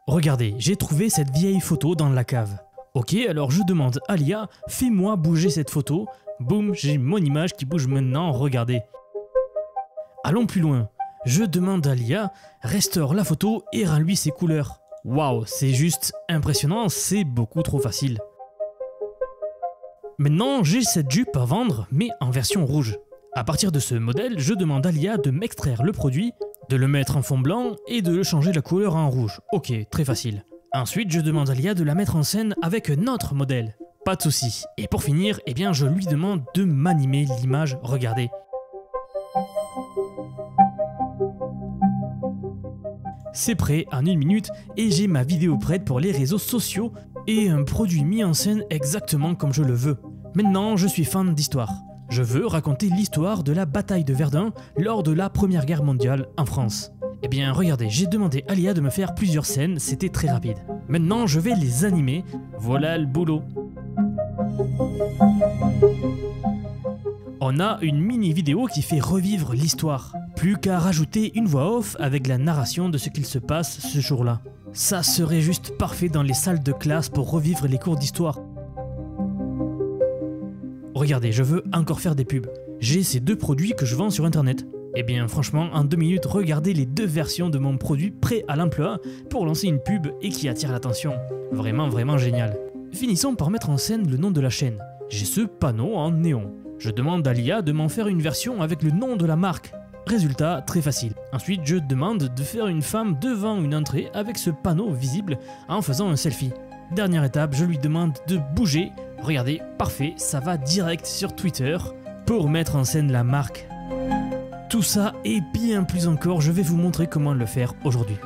Regardez, j'ai trouvé cette vieille photo dans la cave. Ok, alors je demande à l'IA, fais-moi bouger cette photo. Boum, j'ai mon image qui bouge maintenant, regardez. Allons plus loin. Je demande à l'IA, restaure la photo et rends-lui ses couleurs. Waouh, c'est juste impressionnant, c'est beaucoup trop facile. Maintenant, j'ai cette jupe à vendre, mais en version rouge. À partir de ce modèle, je demande à l'IA de m'extraire le produit, de le mettre en fond blanc et de le changer la couleur en rouge. Ok, très facile. Ensuite, je demande à l'IA de la mettre en scène avec notre modèle. Pas de souci. Et pour finir, eh bien, je lui demande de m'animer l'image, regardez. C'est prêt en 1 minute et j'ai ma vidéo prête pour les réseaux sociaux et un produit mis en scène exactement comme je le veux. Maintenant, je suis fan d'histoire. Je veux raconter l'histoire de la bataille de Verdun lors de la Première Guerre mondiale en France. Eh bien, regardez, j'ai demandé à l'IA de me faire plusieurs scènes, c'était très rapide. Maintenant, je vais les animer. Voilà le boulot. On a une mini vidéo qui fait revivre l'histoire. Plus qu'à rajouter une voix off avec la narration de ce qu'il se passe ce jour-là. Ça serait juste parfait dans les salles de classe pour revivre les cours d'histoire. Regardez, je veux encore faire des pubs. J'ai ces 2 produits que je vends sur internet. Eh bien franchement, en 2 minutes, regardez les 2 versions de mon produit prêt à l'emploi pour lancer une pub et qui attire l'attention. Vraiment, vraiment génial. Finissons par mettre en scène le nom de la chaîne. J'ai ce panneau en néon. Je demande à l'IA de m'en faire une version avec le nom de la marque. Résultat, très facile. Ensuite, je demande de faire une femme devant une entrée avec ce panneau visible en faisant un selfie. Dernière étape, je lui demande de bouger. Regardez, parfait, ça va direct sur Twitter pour mettre en scène la marque. Tout ça et bien plus encore, je vais vous montrer comment le faire aujourd'hui.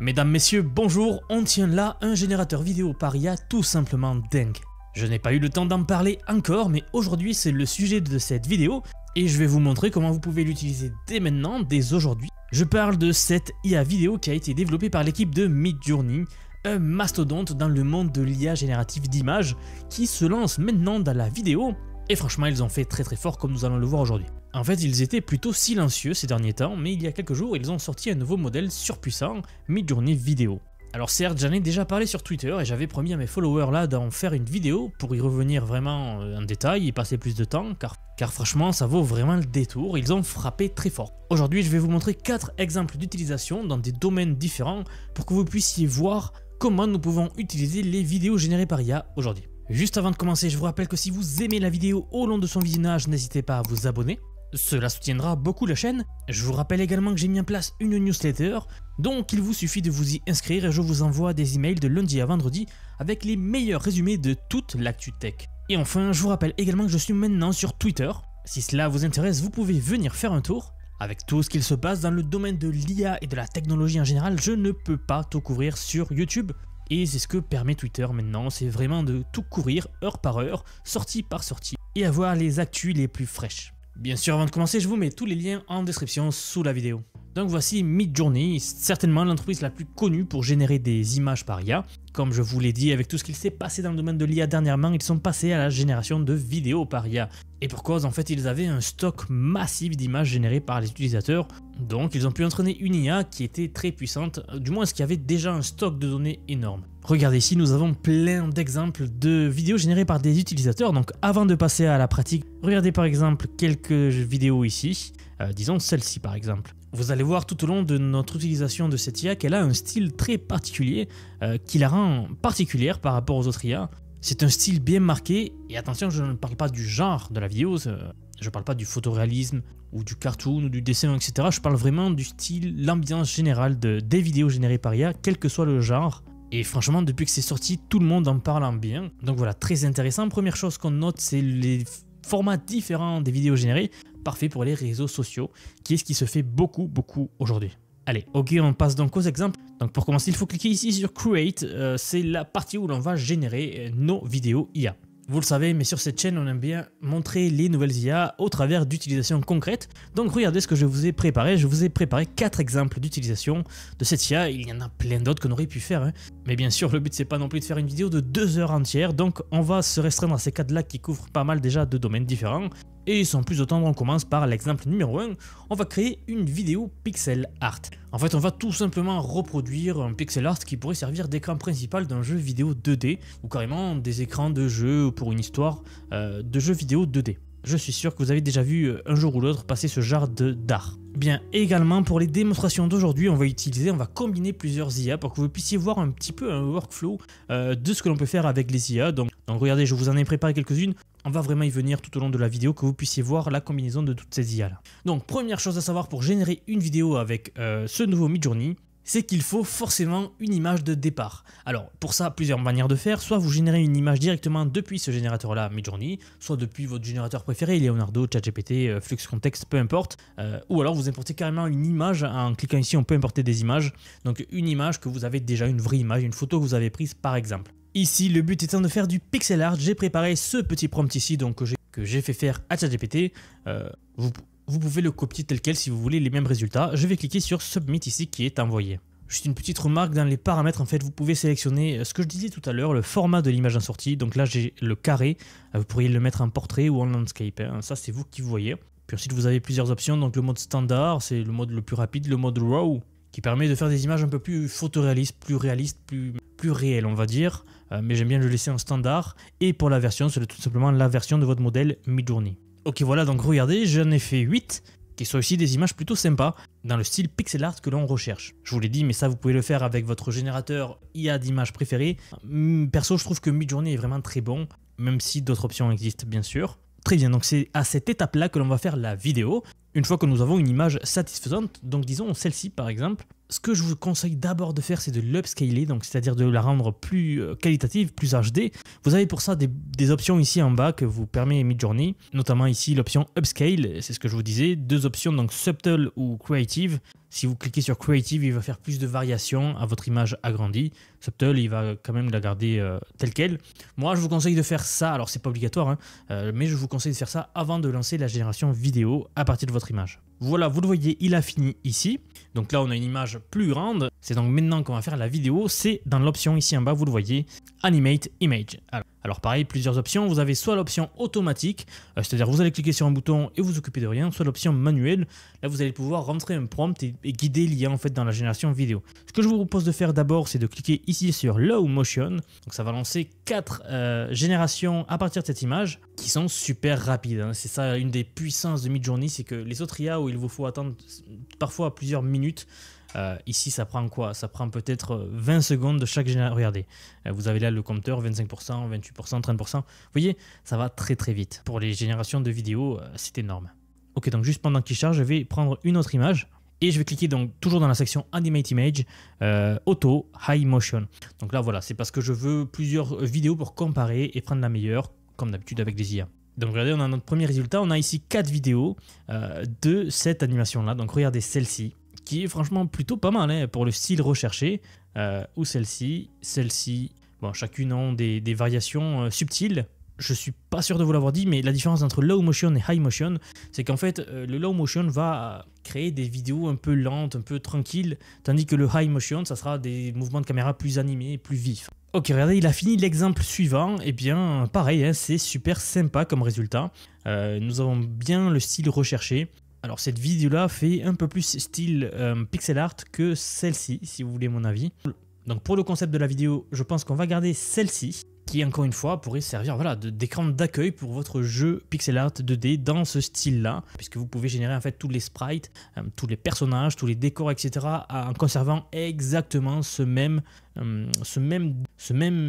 Mesdames, messieurs, bonjour, on tient là un générateur vidéo par IA tout simplement dingue. Je n'ai pas eu le temps d'en parler encore, mais aujourd'hui c'est le sujet de cette vidéo et je vais vous montrer comment vous pouvez l'utiliser dès maintenant, dès aujourd'hui. Je parle de cette IA vidéo qui a été développée par l'équipe de Midjourney, un mastodonte dans le monde de l'IA générative d'images qui se lance maintenant dans la vidéo et franchement ils ont fait très fort comme nous allons le voir aujourd'hui. En fait, ils étaient plutôt silencieux ces derniers temps, mais il y a quelques jours, ils ont sorti un nouveau modèle surpuissant, Midjourney Vidéo. Alors certes, j'en ai déjà parlé sur Twitter et j'avais promis à mes followers là d'en faire une vidéo pour y revenir vraiment en détail et passer plus de temps, car franchement, ça vaut vraiment le détour, ils ont frappé très fort. Aujourd'hui, je vais vous montrer 4 exemples d'utilisation dans des domaines différents pour que vous puissiez voir comment nous pouvons utiliser les vidéos générées par IA aujourd'hui. Juste avant de commencer, je vous rappelle que si vous aimez la vidéo au long de son visionnage, n'hésitez pas à vous abonner. Cela soutiendra beaucoup la chaîne. Je vous rappelle également que j'ai mis en place une newsletter, donc il vous suffit de vous y inscrire et je vous envoie des emails de lundi à vendredi avec les meilleurs résumés de toute l'actu tech. Et enfin, je vous rappelle également que je suis maintenant sur Twitter. Si cela vous intéresse, vous pouvez venir faire un tour. Avec tout ce qu'il se passe dans le domaine de l'IA et de la technologie en général, je ne peux pas tout couvrir sur YouTube. Et c'est ce que permet Twitter maintenant, c'est vraiment de tout courir heure par heure, sortie par sortie, et avoir les actus les plus fraîches. Bien sûr, avant de commencer, je vous mets tous les liens en description sous la vidéo. Donc voici Midjourney, certainement l'entreprise la plus connue pour générer des images par IA. Comme je vous l'ai dit, avec tout ce qu'il s'est passé dans le domaine de l'IA dernièrement, ils sont passés à la génération de vidéos par IA. Et pour cause, en fait, ils avaient un stock massif d'images générées par les utilisateurs. Donc ils ont pu entraîner une IA qui était très puissante, du moins ce qui avait déjà un stock de données énorme. Regardez ici, nous avons plein d'exemples de vidéos générées par des utilisateurs. Donc avant de passer à la pratique, regardez par exemple quelques vidéos ici, disons celle-ci par exemple. Vous allez voir tout au long de notre utilisation de cette IA qu'elle a un style très particulier qui la rend particulière par rapport aux autres IA. C'est un style bien marqué et attention, je ne parle pas du genre de la vidéo, je ne parle pas du photoréalisme ou du cartoon ou du dessin, etc. Je parle vraiment du style, l'ambiance générale des vidéos générées par IA, quel que soit le genre. Et franchement, depuis que c'est sorti, tout le monde en parle en bien. Donc voilà, très intéressant. Première chose qu'on note, c'est les formats différents des vidéos générées, parfait pour les réseaux sociaux, qui est ce qui se fait beaucoup aujourd'hui. Allez, ok, on passe donc aux exemples. Donc pour commencer, il faut cliquer ici sur Create, c'est la partie où l'on va générer nos vidéos IA. Vous le savez, mais sur cette chaîne, on aime bien montrer les nouvelles IA au travers d'utilisations concrètes. Donc regardez ce que je vous ai préparé. Je vous ai préparé 4 exemples d'utilisation de cette IA. Il y en a plein d'autres qu'on aurait pu faire, hein. Mais bien sûr, le but, c'est pas non plus de faire une vidéo de 2 heures entières. Donc on va se restreindre à ces 4-là qui couvrent pas mal déjà de domaines différents. Et sans plus attendre, on commence par l'exemple numéro 1. On va créer une vidéo pixel art. En fait, on va tout simplement reproduire un pixel art qui pourrait servir d'écran principal d'un jeu vidéo 2D ou carrément des écrans de jeu pour une histoire de jeu vidéo 2D. Je suis sûr que vous avez déjà vu un jour ou l'autre passer ce genre d'art. Bien, également pour les démonstrations d'aujourd'hui, on va combiner plusieurs IA pour que vous puissiez voir un petit peu un workflow de ce que l'on peut faire avec les IA. Donc regardez, je vous en ai préparé quelques-unes. On va vraiment y venir tout au long de la vidéo, que vous puissiez voir la combinaison de toutes ces IA là. Donc première chose à savoir pour générer une vidéo avec ce nouveau Midjourney, c'est qu'il faut forcément une image de départ. Alors pour ça, plusieurs manières de faire. Soit vous générez une image directement depuis ce générateur là, Midjourney, soit depuis votre générateur préféré, Leonardo, ChatGPT, Flux Context, peu importe. Ou alors vous importez carrément une image. En cliquant ici, on peut importer des images. Donc une image que vous avez déjà, une vraie image, une photo que vous avez prise par exemple. Ici, le but étant de faire du pixel art, j'ai préparé ce petit prompt ici donc, que j'ai fait faire à ChatGPT. Vous pouvez le copier tel quel si vous voulez les mêmes résultats. Je vais cliquer sur Submit ici qui est envoyé. Juste une petite remarque, dans les paramètres, en fait, vous pouvez sélectionner ce que je disais tout à l'heure, le format de l'image en sortie. Donc là, j'ai le carré. Vous pourriez le mettre en portrait ou en landscape, hein. Ça, c'est vous qui voyez. Puis ensuite, vous avez plusieurs options. Donc le mode standard, c'est le mode le plus rapide. Le mode RAW, qui permet de faire des images un peu plus photoréalistes, plus réelles, on va dire. Mais j'aime bien le laisser en standard. Et pour la version, c'est tout simplement la version de votre modèle Midjourney. Ok, voilà, donc regardez, j'en ai fait 8, qui sont aussi des images plutôt sympas, dans le style pixel art que l'on recherche. Je vous l'ai dit, mais ça, vous pouvez le faire avec votre générateur IA d'images préféré. Perso, je trouve que Midjourney est vraiment très bon, même si d'autres options existent, bien sûr. Très bien, donc c'est à cette étape-là que l'on va faire la vidéo. Une fois que nous avons une image satisfaisante, donc disons celle-ci par exemple, ce que je vous conseille d'abord de faire, c'est de l'upscaler, donc c'est-à-dire de la rendre plus qualitative, plus HD. Vous avez pour ça des options ici en bas que vous permet Midjourney, notamment ici l'option Upscale, c'est ce que je vous disais, 2 options, donc Subtle ou Creative. Si vous cliquez sur Creative, il va faire plus de variations à votre image agrandie. Subtle, il va quand même la garder telle qu'elle. Moi, je vous conseille de faire ça, alors c'est pas obligatoire, hein, mais je vous conseille de faire ça avant de lancer la génération vidéo à partir de votre image. Voilà, vous le voyez, il a fini ici. Donc là, on a une image plus grande. C'est donc maintenant qu'on va faire la vidéo. C'est dans l'option ici en bas, vous le voyez, Animate Image. Alors pareil, plusieurs options. Vous avez soit l'option automatique, c'est-à-dire vous allez cliquer sur un bouton et vous vous occupez de rien, soit l'option manuelle. Là, vous allez pouvoir rentrer un prompt et guider l'IA en fait dans la génération vidéo. Ce que je vous propose de faire d'abord, c'est de cliquer ici sur Low Motion. Donc ça va lancer 4 générations à partir de cette image qui sont super rapides, hein. C'est ça une des puissances de Midjourney, c'est que les autres IA où il vous faut attendre parfois plusieurs minutes, ici ça prend quoi? Ça prend peut-être 20 secondes de chaque génération. Regardez, vous avez là le compteur 25%, 28%, 30%. Vous voyez, ça va très très vite. Pour les générations de vidéos, c'est énorme. Ok, donc juste pendant qu'il charge, je vais prendre une autre image. Et je vais cliquer donc toujours dans la section Animate Image, Auto, High Motion. Donc là voilà, c'est parce que je veux plusieurs vidéos pour comparer et prendre la meilleure, comme d'habitude avec les IA. Donc regardez, on a notre premier résultat, on a ici 4 vidéos de cette animation là. Donc regardez celle-ci, qui est franchement plutôt pas mal, hein, pour le style recherché, ou celle-ci, bon chacune ont des variations subtiles. Je suis pas sûr de vous l'avoir dit, mais la différence entre low motion et high motion, c'est qu'en fait, le low motion va créer des vidéos un peu lentes, un peu tranquilles, tandis que le high motion, ça sera des mouvements de caméra plus animés, plus vifs. Ok, regardez, il a fini l'exemple suivant. Et bien, pareil, hein, c'est super sympa comme résultat. Nous avons bien le style recherché. Alors, cette vidéo-là fait un peu plus style pixel art que celle-ci, si vous voulez mon avis. Donc, pour le concept de la vidéo, je pense qu'on va garder celle-ci, qui encore une fois pourrait servir voilà, d'écran d'accueil pour votre jeu pixel art 2D dans ce style-là, puisque vous pouvez générer en fait tous les sprites, tous les personnages, tous les décors, etc. en conservant exactement ce même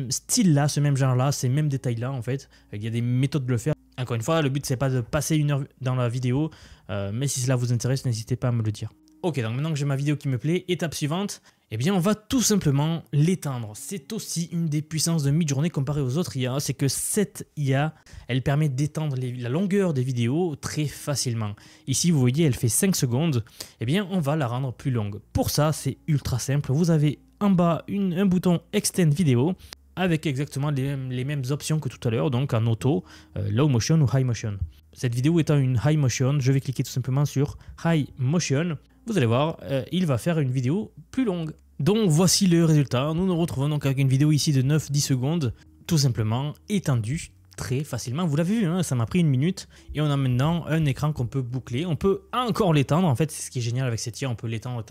style-là, ce même genre-là, ces mêmes détails-là en fait. Il y a des méthodes de le faire. Encore une fois, le but c'est pas de passer 1 heure dans la vidéo, mais si cela vous intéresse, n'hésitez pas à me le dire. Ok, donc maintenant que j'ai ma vidéo qui me plaît, étape suivante, eh bien on va tout simplement l'étendre. C'est aussi une des puissances de Midjourney comparée aux autres IA, c'est que cette IA, elle permet d'étendre la longueur des vidéos très facilement. Ici, vous voyez, elle fait 5 secondes, eh bien on va la rendre plus longue. Pour ça, c'est ultra simple, vous avez en bas un bouton Extend Vidéo. avec exactement les mêmes options que tout à l'heure, donc en auto, low motion ou high motion. Cette vidéo étant une high motion, je vais cliquer tout simplement sur high motion. Vous allez voir, il va faire une vidéo plus longue. Donc voici le résultat. Nous nous retrouvons donc avec une vidéo ici de 9-10 secondes, tout simplement étendue très facilement. Vous l'avez vu, hein, ça m'a pris 1 minute et on a maintenant un écran qu'on peut boucler. On peut encore l'étendre. En fait, c'est ce qui est génial avec cette IA, on peut l'étendre,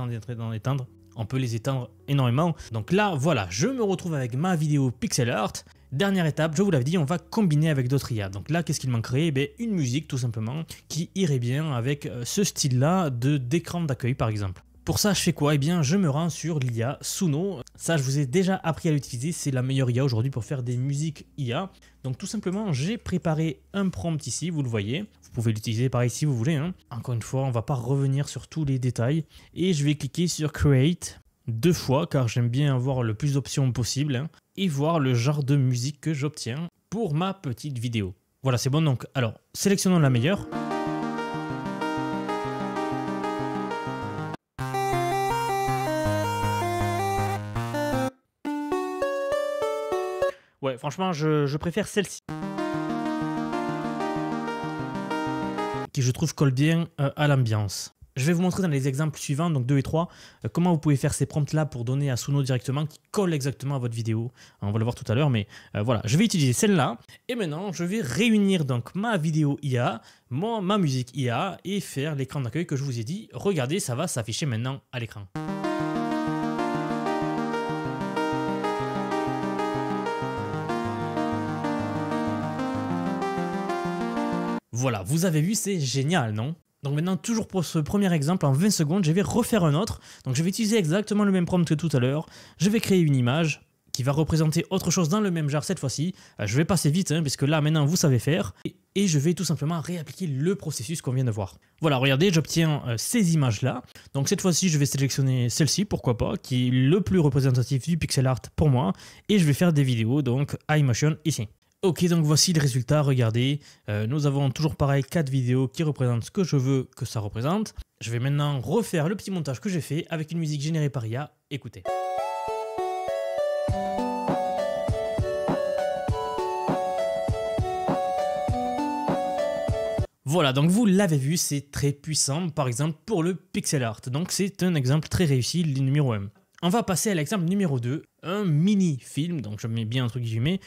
étendre. On peut les étendre énormément. Donc là, voilà, je me retrouve avec ma vidéo pixel art. Dernière étape, je vous l'avais dit, on va combiner avec d'autres IA. Donc là, qu'est-ce qu'il manquerait? Une musique tout simplement qui irait bien avec ce style-là d'écran d'accueil par exemple. Pour ça, je fais quoi? Je me rends sur l'IA Suno. Ça, je vous ai déjà appris à l'utiliser. C'est la meilleure IA aujourd'hui pour faire des musiques IA. Donc tout simplement, j'ai préparé un prompt ici, vous le voyez. Vous pouvez l'utiliser pareil si vous voulez, hein. Encore une fois, on ne va pas revenir sur tous les détails. Et je vais cliquer sur Create 2 fois, car j'aime bien avoir le plus d'options possible, hein, et voir le genre de musique que j'obtiens pour ma petite vidéo. Voilà, c'est bon. Donc, alors, sélectionnons la meilleure. Ouais, franchement, je préfère celle-ci, qui je trouve colle bien à l'ambiance. Je vais vous montrer dans les exemples suivants, donc 2 et 3, comment vous pouvez faire ces prompts-là pour donner à Suno directement, qui colle exactement à votre vidéo. On va le voir tout à l'heure, mais voilà, je vais utiliser celle-là. Et maintenant, je vais réunir donc ma vidéo IA, ma musique IA, et faire l'écran d'accueil que je vous ai dit. Regardez, ça va s'afficher maintenant à l'écran. Voilà, vous avez vu, c'est génial, non? Donc maintenant, toujours pour ce premier exemple, en 20 secondes, je vais refaire un autre. Donc je vais utiliser exactement le même prompt que tout à l'heure. Je vais créer une image qui va représenter autre chose dans le même genre cette fois-ci. Je vais passer vite, hein, puisque là, maintenant, vous savez faire. Et je vais tout simplement réappliquer le processus qu'on vient de voir. Voilà, regardez, j'obtiens ces images-là. Donc cette fois-ci, je vais sélectionner celle-ci, pourquoi pas, qui est le plus représentatif du pixel art pour moi. Et je vais faire des vidéos, donc high motion ici. Ok, donc voici le résultat, regardez, nous avons toujours pareil 4 vidéos qui représentent ce que je veux que ça représente. Je vais maintenant refaire le petit montage que j'ai fait avec une musique générée par IA, écoutez. Voilà, donc vous l'avez vu, c'est très puissant, par exemple pour le pixel art. Donc c'est un exemple très réussi, le numéro 1. On va passer à l'exemple numéro 2, un mini-film, donc je mets bien entre guillemets,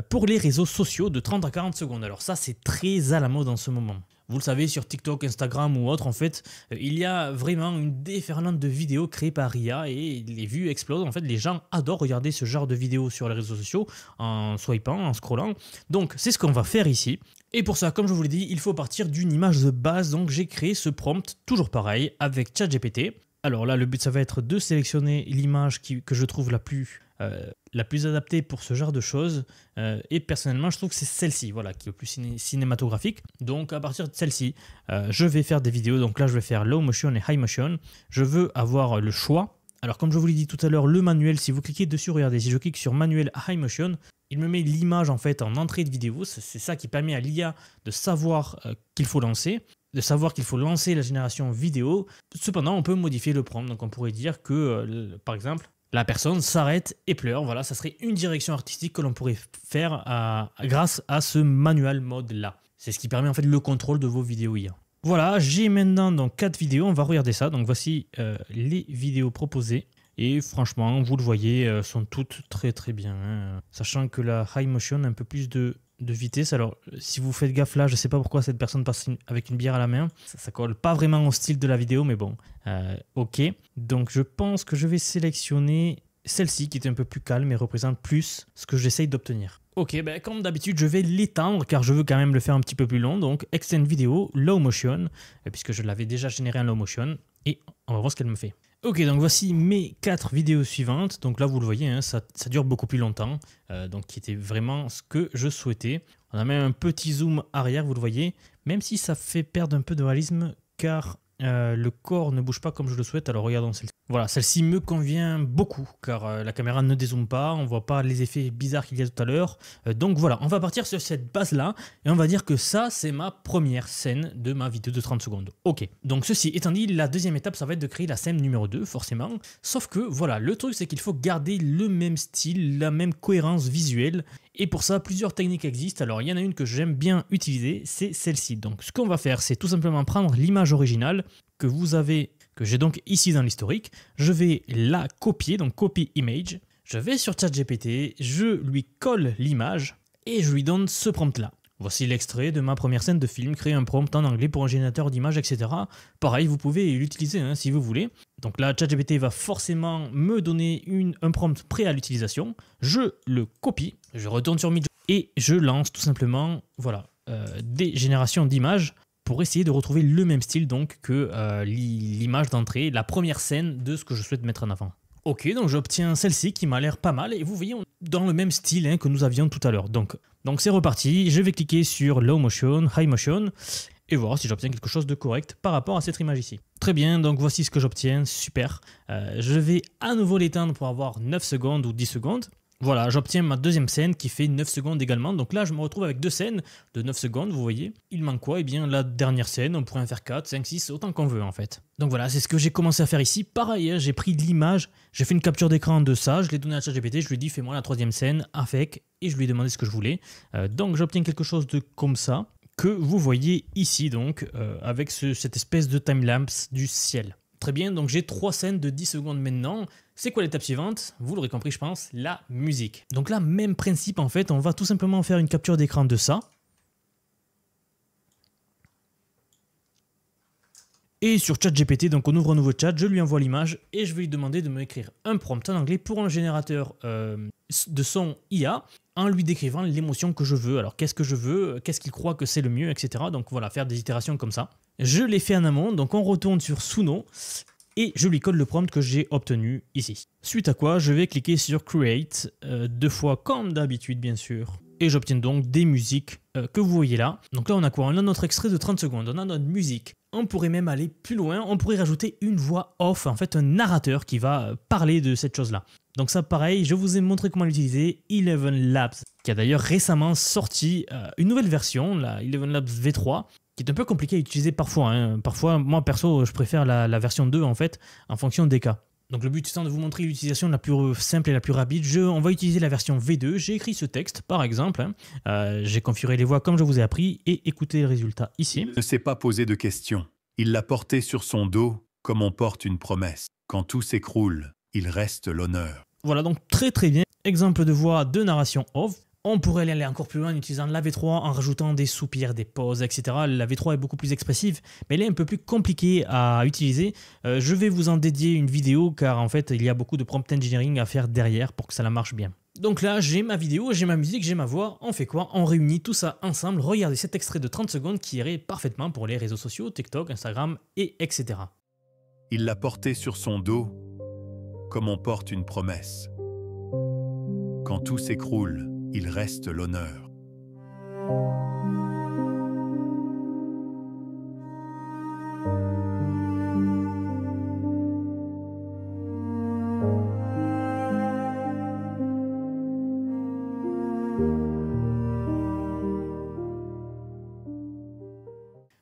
pour les réseaux sociaux de 30 à 40 secondes. Alors ça, c'est très à la mode en ce moment. Vous le savez, sur TikTok, Instagram ou autre, en fait, il y a vraiment une déferlante de vidéos créées par IA et les vues explosent. En fait, les gens adorent regarder ce genre de vidéos sur les réseaux sociaux en swipant, en scrollant. Donc, c'est ce qu'on va faire ici. Et pour ça, comme je vous l'ai dit, il faut partir d'une image de base. Donc, j'ai créé ce prompt, toujours pareil, avec ChatGPT. Alors là, le but, ça va être de sélectionner l'image que je trouve la plus adaptée pour ce genre de choses. Et personnellement, je trouve que c'est celle-ci, voilà, qui est le plus cinématographique. Donc à partir de celle-ci, je vais faire des vidéos. Donc là, je vais faire low motion et high motion. Je veux avoir le choix. Alors comme je vous l'ai dit tout à l'heure, le manuel, si vous cliquez dessus, regardez, si je clique sur manuel high motion, il me met l'image en fait en entrée de vidéo. C'est ça qui permet à l'IA de savoir qu'il faut lancer. La génération vidéo. Cependant, on peut modifier le prompt. Donc, on pourrait dire que, par exemple, la personne s'arrête et pleure. Voilà, ça serait une direction artistique que l'on pourrait faire grâce à ce manual mode-là. C'est ce qui permet en fait le contrôle de vos vidéos IA. Voilà, j'ai maintenant donc 4 vidéos. On va regarder ça. Donc, voici les vidéos proposées. Et franchement, vous le voyez, sont toutes très très bien, hein. Sachant que la high motion a un peu plus de vitesse. Alors, si vous faites gaffe là, je ne sais pas pourquoi cette personne passe avec une bière à la main. Ça colle pas vraiment au style de la vidéo, mais bon, ok. Donc, je pense que je vais sélectionner celle-ci qui est un peu plus calme et représente plus ce que j'essaye d'obtenir. Ok, comme d'habitude, je vais l'étendre car je veux quand même le faire un petit peu plus long. Donc, extend vidéo, low motion, puisque je l'avais déjà généré en low motion. Et on va voir ce qu'elle me fait. Ok, donc voici mes 4 vidéos suivantes. Donc là, vous le voyez, hein, ça dure beaucoup plus longtemps. Donc, qui était vraiment ce que je souhaitais. On a même un petit zoom arrière, vous le voyez. Même si ça fait perdre un peu de réalisme, car le corps ne bouge pas comme je le souhaite. Alors, regardons celle-ci. Voilà, celle-ci me convient beaucoup car la caméra ne dézoome pas, on voit pas les effets bizarres qu'il y a tout à l'heure. Donc voilà, on va partir sur cette base-là et on va dire que ça, c'est ma première scène de ma vidéo de 30 secondes. Ok, donc ceci étant dit, la deuxième étape, ça va être de créer la scène numéro 2, forcément. Sauf que voilà, le truc, c'est qu'il faut garder le même style, la même cohérence visuelle. Et pour ça, plusieurs techniques existent. Alors, il y en a une que j'aime bien utiliser, c'est celle-ci. Donc, ce qu'on va faire, c'est tout simplement prendre l'image originale que vous avez, que j'ai donc ici dans l'historique. Je vais la copier, donc copy image. Je vais sur ChatGPT, je lui colle l'image et je lui donne ce prompt-là. Voici l'extrait de ma première scène de film, créer un prompt en anglais pour un générateur d'images, etc. Pareil, vous pouvez l'utiliser si vous voulez. Donc là, ChatGPT va forcément me donner un prompt prêt à l'utilisation. Je le copie, je retourne sur Midjourney et je lance tout simplement voilà, des générations d'images pour essayer de retrouver le même style donc que l'image d'entrée, la première scène de ce que je souhaite mettre en avant. Ok, donc j'obtiens celle-ci qui m'a l'air pas mal et vous voyez, on est dans le même style que nous avions tout à l'heure. Donc c'est reparti, je vais cliquer sur Low Motion, High Motion et voir si j'obtiens quelque chose de correct par rapport à cette image ici. Très bien, donc voici ce que j'obtiens, super. Je vais à nouveau l'éteindre pour avoir 9 secondes ou 10 secondes. Voilà, j'obtiens ma deuxième scène qui fait 9 secondes également. Donc là, je me retrouve avec deux scènes de 9 secondes, vous voyez. Il manque quoi? Eh bien, la dernière scène, on pourrait en faire 4, 5, 6, autant qu'on veut en fait. Donc voilà, c'est ce que j'ai commencé à faire ici. Pareil, j'ai pris l'image, j'ai fait une capture d'écran de ça, je l'ai donné à ChatGPT, je lui ai dit fais-moi la troisième scène avec, et je lui ai demandé ce que je voulais. Donc j'obtiens quelque chose de comme ça, que vous voyez ici donc, avec cette espèce de timelapse du ciel. Très bien, donc j'ai 3 scènes de 10 secondes maintenant. C'est quoi l'étape suivante? Vous l'aurez compris, je pense, la musique. Donc là, même principe en fait, on va tout simplement faire une capture d'écran de ça. Et sur ChatGPT, donc on ouvre un nouveau chat, je lui envoie l'image et je vais lui demander de m'écrire un prompt en anglais pour un générateur de son IA en lui décrivant l'émotion que je veux. Alors qu'est-ce que je veux, qu'est-ce qu'il croit que c'est le mieux, etc. Donc voilà, faire des itérations comme ça. Je l'ai fait en amont, donc on retourne sur Suno et je lui code le prompt que j'ai obtenu ici. Suite à quoi, je vais cliquer sur Create, 2 fois comme d'habitude bien sûr. Et j'obtiens donc des musiques que vous voyez là. Donc là on a quoi? On a notre extrait de 30 secondes, on a notre musique. On pourrait même aller plus loin, on pourrait rajouter une voix off, en fait un narrateur qui va parler de cette chose-là. Donc ça pareil, je vous ai montré comment l'utiliser, Eleven Labs, qui a d'ailleurs récemment sorti une nouvelle version, la Eleven Labs V3, qui est un peu compliqué à utiliser parfois. Parfois, moi perso, je préfère la version 2 en fait, en fonction des cas. Donc le but étant de vous montrer l'utilisation la plus simple et la plus rapide, on va utiliser la version V2. J'ai écrit ce texte par exemple, j'ai configuré les voix comme je vous ai appris et écoutez le résultat ici. Il ne s'est pas posé de questions. Il l'a porté sur son dos comme on porte une promesse. Quand tout s'écroule, il reste l'honneur. Voilà donc très bien. Exemple de voix de narration off. On pourrait aller encore plus loin en utilisant la V3 en rajoutant des soupirs, des pauses, etc. La V3 est beaucoup plus expressive, mais elle est un peu plus compliquée à utiliser. Je vais vous en dédier une vidéo car en fait il y a beaucoup de prompt engineering à faire derrière pour que ça la marche bien. Donc là j'ai ma vidéo, j'ai ma musique, j'ai ma voix, on fait quoi? On réunit tout ça ensemble, regardez cet extrait de 30 secondes qui irait parfaitement pour les réseaux sociaux, TikTok, Instagram et etc. Il l'a porté sur son dos comme on porte une promesse. Quand tout s'écroule, il reste l'honneur.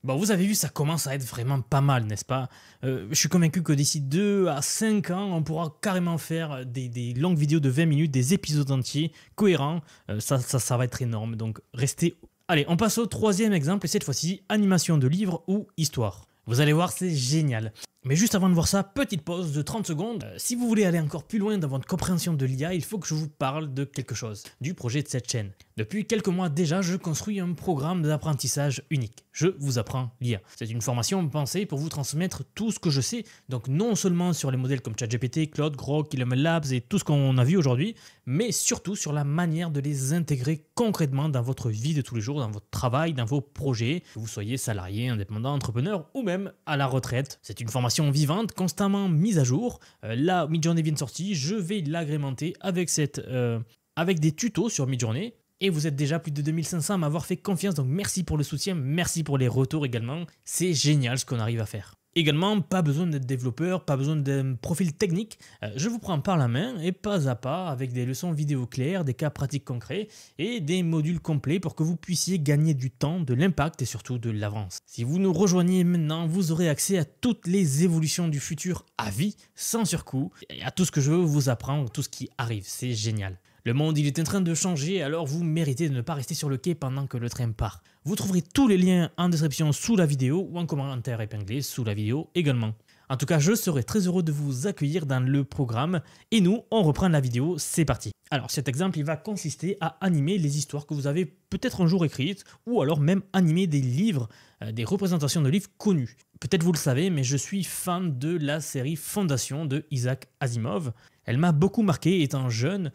Bon, vous avez vu, ça commence à être vraiment pas mal, n'est-ce pas? Je suis convaincu que d'ici 2 à 5 ans, on pourra carrément faire des longues vidéos de 20 minutes, des épisodes entiers, cohérents. Ça va être énorme, donc restez... Allez, on passe au troisième exemple, et cette fois-ci, animation de livre ou histoire. Vous allez voir, c'est génial. Mais juste avant de voir ça, petite pause de 30 secondes. Si vous voulez aller encore plus loin dans votre compréhension de l'IA, il faut que je vous parle de quelque chose, du projet de cette chaîne. Depuis quelques mois déjà, je construis un programme d'apprentissage unique. Je vous apprends l'IA. C'est une formation pensée pour vous transmettre tout ce que je sais, donc non seulement sur les modèles comme ChatGPT, Claude, Grok, Eleven Labs et tout ce qu'on a vu aujourd'hui, mais surtout sur la manière de les intégrer concrètement dans votre vie de tous les jours, dans votre travail, dans vos projets, que vous soyez salarié, indépendant, entrepreneur ou même à la retraite. C'est une formation vivante, constamment mise à jour. Là, Midjourney vient de sortir, je vais l'agrémenter avec des tutos sur Midjourney. Et vous êtes déjà plus de 2500 à m'avoir fait confiance, donc merci pour le soutien, merci pour les retours également. C'est génial ce qu'on arrive à faire. Également, pas besoin d'être développeur, pas besoin d'un profil technique. Je vous prends par la main et pas à pas avec des leçons vidéo claires, des cas pratiques concrets et des modules complets pour que vous puissiez gagner du temps, de l'impact et surtout de l'avance. Si vous nous rejoignez maintenant, vous aurez accès à toutes les évolutions du futur à vie, sans surcoût, et à tout ce que je veux vous apprendre, tout ce qui arrive. C'est génial. Le monde, il est en train de changer, alors vous méritez de ne pas rester sur le quai pendant que le train part. Vous trouverez tous les liens en description sous la vidéo ou en commentaire épinglé sous la vidéo également. En tout cas, je serai très heureux de vous accueillir dans le programme et nous, on reprend la vidéo, c'est parti. Alors cet exemple, il va consister à animer les histoires que vous avez peut-être un jour écrites ou alors même animer des livres, des représentations de livres connus. Peut-être vous le savez, mais je suis fan de la série Fondation de Isaac Asimov. Elle m'a beaucoup marqué étant jeune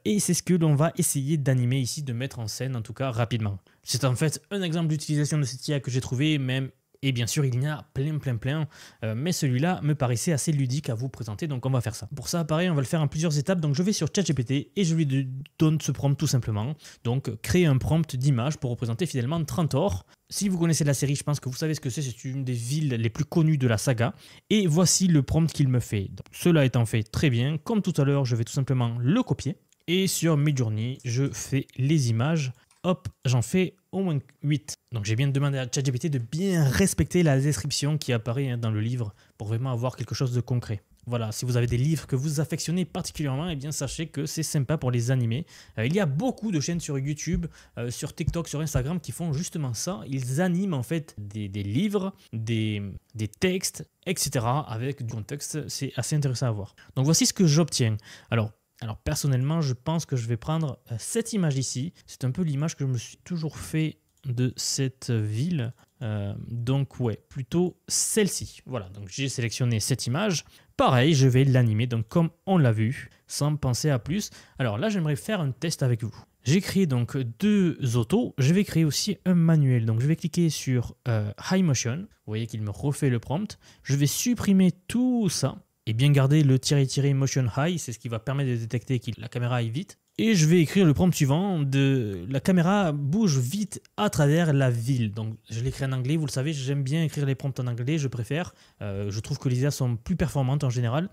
et c'est ce que l'on va essayer d'animer ici, de mettre en scène en tout cas rapidement. C'est en fait un exemple d'utilisation de cette IA que j'ai trouvé même. Et bien sûr, il y en a plein, mais celui-là me paraissait assez ludique à vous présenter, donc on va faire ça. Pour ça, pareil, on va le faire en plusieurs étapes, donc je vais sur ChatGPT et je lui donne ce prompt tout simplement. Donc, créer un prompt d'image pour représenter fidèlement Trantor. Si vous connaissez la série, je pense que vous savez ce que c'est une des villes les plus connues de la saga. Et voici le prompt qu'il me fait. Donc, cela étant fait très bien, comme tout à l'heure, je vais tout simplement le copier. Et sur Midjourney, je fais les images. Hop, j'en fais au moins 8. Donc j'ai bien demandé à ChatGPT de bien respecter la description qui apparaît dans le livre pour vraiment avoir quelque chose de concret. Voilà, si vous avez des livres que vous affectionnez particulièrement, eh bien sachez que c'est sympa pour les animer. Il y a beaucoup de chaînes sur YouTube, sur TikTok, sur Instagram qui font justement ça. Ils animent en fait des livres, des textes, etc. avec du contexte. C'est assez intéressant à voir. Donc voici ce que j'obtiens. Alors personnellement, je pense que je vais prendre cette image ici. C'est un peu l'image que je me suis toujours fait de cette ville. Donc ouais, plutôt celle-ci. Voilà, donc j'ai sélectionné cette image. Pareil, je vais l'animer, donc comme on l'a vu, sans penser à plus. Alors là, j'aimerais faire un test avec vous. J'ai créé donc 2 autos. Je vais créer aussi un manuel. Donc je vais cliquer sur High Motion. Vous voyez qu'il me refait le prompt. Je vais supprimer tout ça. Et bien garder le tiré motion high, c'est ce qui va permettre de détecter que la caméra aille vite. Et je vais écrire le prompt suivant la caméra bouge vite à travers la ville. Donc je l'écris en anglais, vous le savez, j'aime bien écrire les prompts en anglais, je préfère. Je trouve que les IA sont plus performantes en général.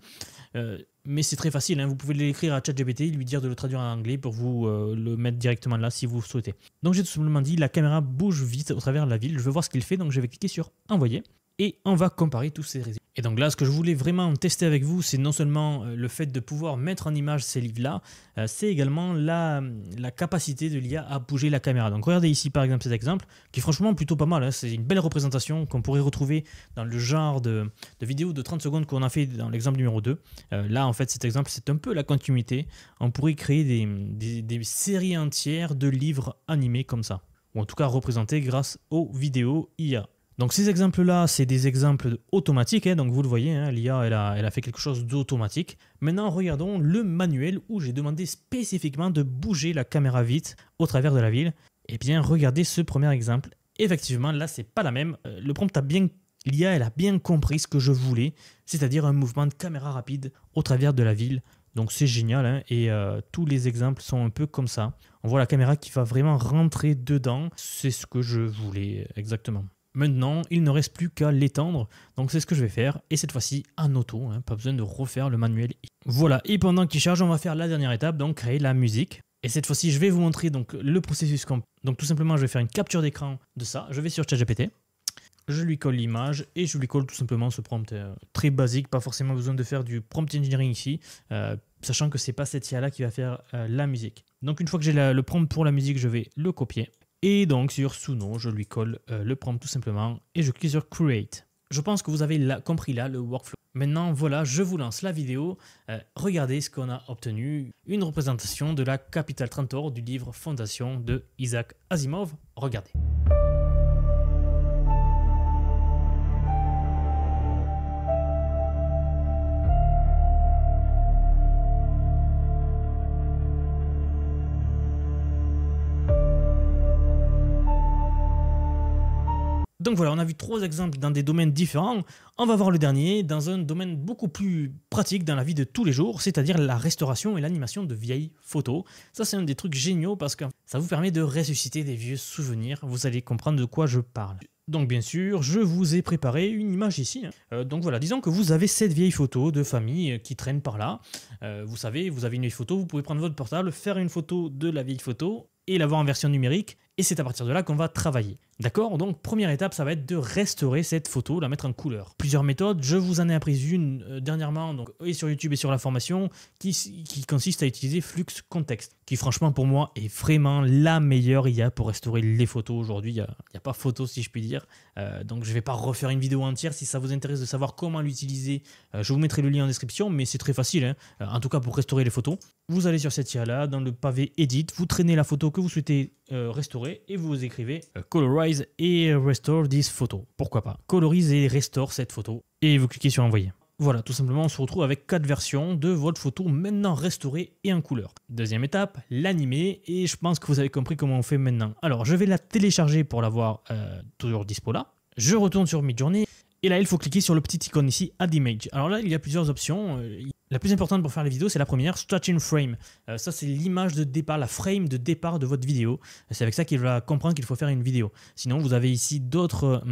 Mais c'est très facile, hein. Vous pouvez l'écrire à ChatGPT, lui dire de le traduire en anglais pour vous le mettre directement là si vous le souhaitez. Donc j'ai tout simplement dit la caméra bouge vite au travers de la ville, je veux voir ce qu'il fait, donc je vais cliquer sur envoyer. Et on va comparer tous ces résultats. Et donc là, ce que je voulais vraiment tester avec vous, c'est non seulement le fait de pouvoir mettre en image ces livres-là, c'est également la capacité de l'IA à bouger la caméra. Donc regardez ici par exemple cet exemple, qui est franchement plutôt pas mal, hein. C'est une belle représentation qu'on pourrait retrouver dans le genre de vidéo de 30 secondes qu'on a fait dans l'exemple numéro 2. Là en fait cet exemple, c'est un peu la continuité. On pourrait créer des séries entières de livres animés comme ça, ou en tout cas représentés grâce aux vidéos IA. Donc ces exemples-là, c'est des exemples automatiques, hein, donc vous le voyez, hein, l'IA elle a fait quelque chose d'automatique. Maintenant regardons le manuel où j'ai demandé spécifiquement de bouger la caméra vite au travers de la ville. Et bien regardez ce premier exemple, effectivement là c'est pas la même, l'IA elle a bien compris ce que je voulais, c'est-à-dire un mouvement de caméra rapide au travers de la ville. Donc c'est génial, hein, et tous les exemples sont un peu comme ça. On voit la caméra qui va vraiment rentrer dedans, c'est ce que je voulais exactement. Maintenant, il ne reste plus qu'à l'étendre, donc c'est ce que je vais faire, et cette fois-ci en auto, hein, pas besoin de refaire le manuel. Voilà, et pendant qu'il charge, on va faire la dernière étape, donc créer la musique. Et cette fois-ci, je vais vous montrer donc, le processus. Donc tout simplement, je vais faire une capture d'écran de ça, je vais sur ChatGPT, je lui colle l'image, et je lui colle tout simplement ce prompt très basique, pas forcément besoin de faire du prompt engineering ici, sachant que c'est pas cette IA-là qui va faire la musique. Donc une fois que j'ai le prompt pour la musique, je vais le copier. Et donc sur Suno, je lui colle le prompt tout simplement et je clique sur Create. Je pense que vous avez compris là le workflow. Maintenant voilà, je vous lance la vidéo. Regardez ce qu'on a obtenu. Une représentation de la capitale Trantor du livre Fondation de Isaac Asimov. Regardez. Donc voilà, on a vu 3 exemples dans des domaines différents. On va voir le dernier dans un domaine beaucoup plus pratique dans la vie de tous les jours, c'est-à-dire la restauration et l'animation de vieilles photos. Ça, c'est un des trucs géniaux parce que ça vous permet de ressusciter des vieux souvenirs. Vous allez comprendre de quoi je parle. Donc bien sûr, je vous ai préparé une image ici. Donc voilà, disons que vous avez cette vieille photo de famille qui traîne par là. Vous savez, vous avez une vieille photo, vous pouvez prendre votre portable, faire une photo de la vieille photo et l'avoir en version numérique. Et c'est à partir de là qu'on va travailler. D'accord? Donc première étape, ça va être de restaurer cette photo, la mettre en couleur. Plusieurs méthodes, je vous en ai appris une dernièrement, donc, et sur YouTube et sur la formation, qui consiste à utiliser Flux Context, qui franchement pour moi est vraiment la meilleure IA pour restaurer les photos aujourd'hui. Il n'y a pas photo si je puis dire. Donc je ne vais pas refaire une vidéo entière. Si ça vous intéresse de savoir comment l'utiliser, je vous mettrai le lien en description, mais c'est très facile, hein. En tout cas pour restaurer les photos. Vous allez sur cette IA-là, dans le pavé Edit, vous traînez la photo que vous souhaitez restaurer et vous écrivez Colorize et Restore this photo. Pourquoi pas? Colorise et restaure cette photo et vous cliquez sur Envoyer. Voilà, tout simplement, on se retrouve avec 4 versions de votre photo maintenant restaurée et en couleur. Deuxième étape, l'animer, et je pense que vous avez compris comment on fait maintenant. Alors, je vais la télécharger pour l'avoir toujours dispo là. Je retourne sur Midjourney, et là, il faut cliquer sur le petit icône ici, Add Image. Alors là, il y a plusieurs options. La plus importante pour faire les vidéos, c'est la première, Starting Frame. Ça, c'est l'image de départ, la frame de départ de votre vidéo. C'est avec ça qu'il va comprendre qu'il faut faire une vidéo. Sinon, vous avez ici d'autres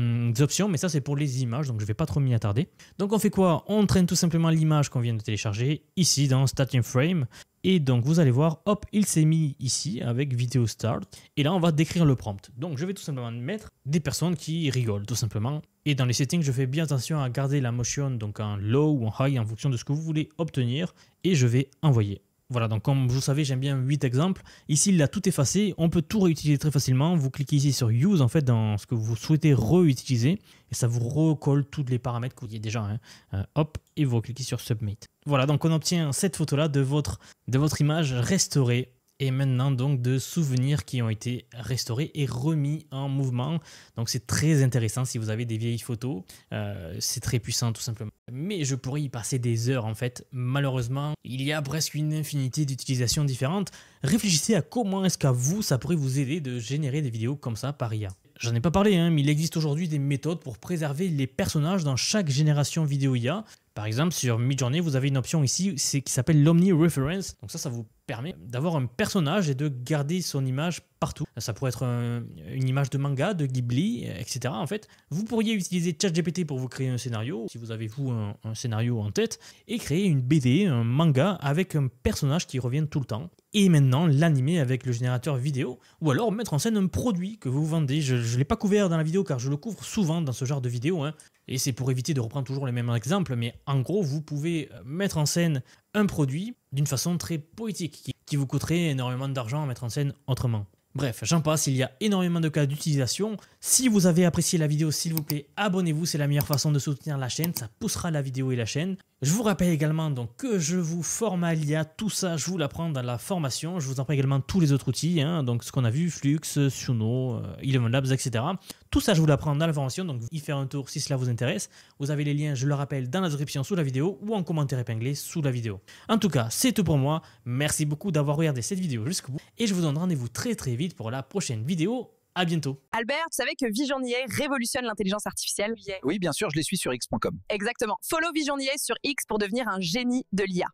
options, mais ça, c'est pour les images, donc je ne vais pas trop m'y attarder. Donc, on fait quoi? On traîne tout simplement l'image qu'on vient de télécharger, ici, dans Starting Frame. Et donc, vous allez voir, hop, il s'est mis ici, avec Video Start. Et là, on va décrire le prompt. Donc, je vais tout simplement mettre des personnes qui rigolent, tout simplement. Et dans les settings, je fais bien attention à garder la motion donc en low ou en high en fonction de ce que vous voulez obtenir. Et je vais envoyer. Voilà, donc comme vous savez, j'aime bien 8 exemples. Ici, il a tout effacé. On peut tout réutiliser très facilement. Vous cliquez ici sur Use, en fait, dans ce que vous souhaitez réutiliser. Et ça vous recolle tous les paramètres que vous y avez déjà. Hop, et vous cliquez sur Submit. Voilà, donc on obtient cette photo-là de votre image restaurée. Et maintenant donc de souvenirs qui ont été restaurés et remis en mouvement. Donc c'est très intéressant si vous avez des vieilles photos. C'est très puissant tout simplement. Mais je pourrais y passer des heures en fait. Malheureusement, il y a presque une infinité d'utilisations différentes. Réfléchissez à comment est-ce qu'à vous, ça pourrait vous aider de générer des vidéos comme ça par IA. J'en ai pas parlé, mais il existe aujourd'hui des méthodes pour préserver les personnages dans chaque génération vidéo IA. Par exemple, sur Midjourney, vous avez une option ici qui s'appelle l'Omni Reference. Donc ça vous permet d'avoir un personnage et de garder son image partout. Ça pourrait être une image de manga, de Ghibli, etc. En fait, vous pourriez utiliser ChatGPT pour vous créer un scénario, si vous avez un scénario en tête, et créer une BD, un manga avec un personnage qui revient tout le temps. Et maintenant, l'animer avec le générateur vidéo, ou alors mettre en scène un produit que vous vendez. Je ne l'ai pas couvert dans la vidéo car je le couvre souvent dans ce genre de vidéo. Et c'est pour éviter de reprendre toujours les mêmes exemples, mais en gros, vous pouvez mettre en scène un produit d'une façon très poétique, qui vous coûterait énormément d'argent à mettre en scène autrement. Bref, j'en passe, il y a énormément de cas d'utilisation. Si vous avez apprécié la vidéo, s'il vous plaît, abonnez-vous, c'est la meilleure façon de soutenir la chaîne, ça poussera la vidéo et la chaîne. Je vous rappelle également donc, que je vous forme à l'IA, tout ça je vous l'apprends dans la formation. Je vous apprends également tous les autres outils, donc ce qu'on a vu, Flux, Suno, Eleven Labs, etc. Tout ça je vous l'apprends dans la formation, donc y faire un tour si cela vous intéresse. Vous avez les liens, je le rappelle, dans la description sous la vidéo ou en commentaire épinglé sous la vidéo. En tout cas, c'est tout pour moi. Merci beaucoup d'avoir regardé cette vidéo jusqu'au bout et je vous donne rendez-vous très vite pour la prochaine vidéo. À bientôt. Albert, tu savais que Vision.IA révolutionne l'intelligence artificielle? Oui, bien sûr, je les suis sur x.com. Exactement. Follow Vision.IA sur X pour devenir un génie de l'IA.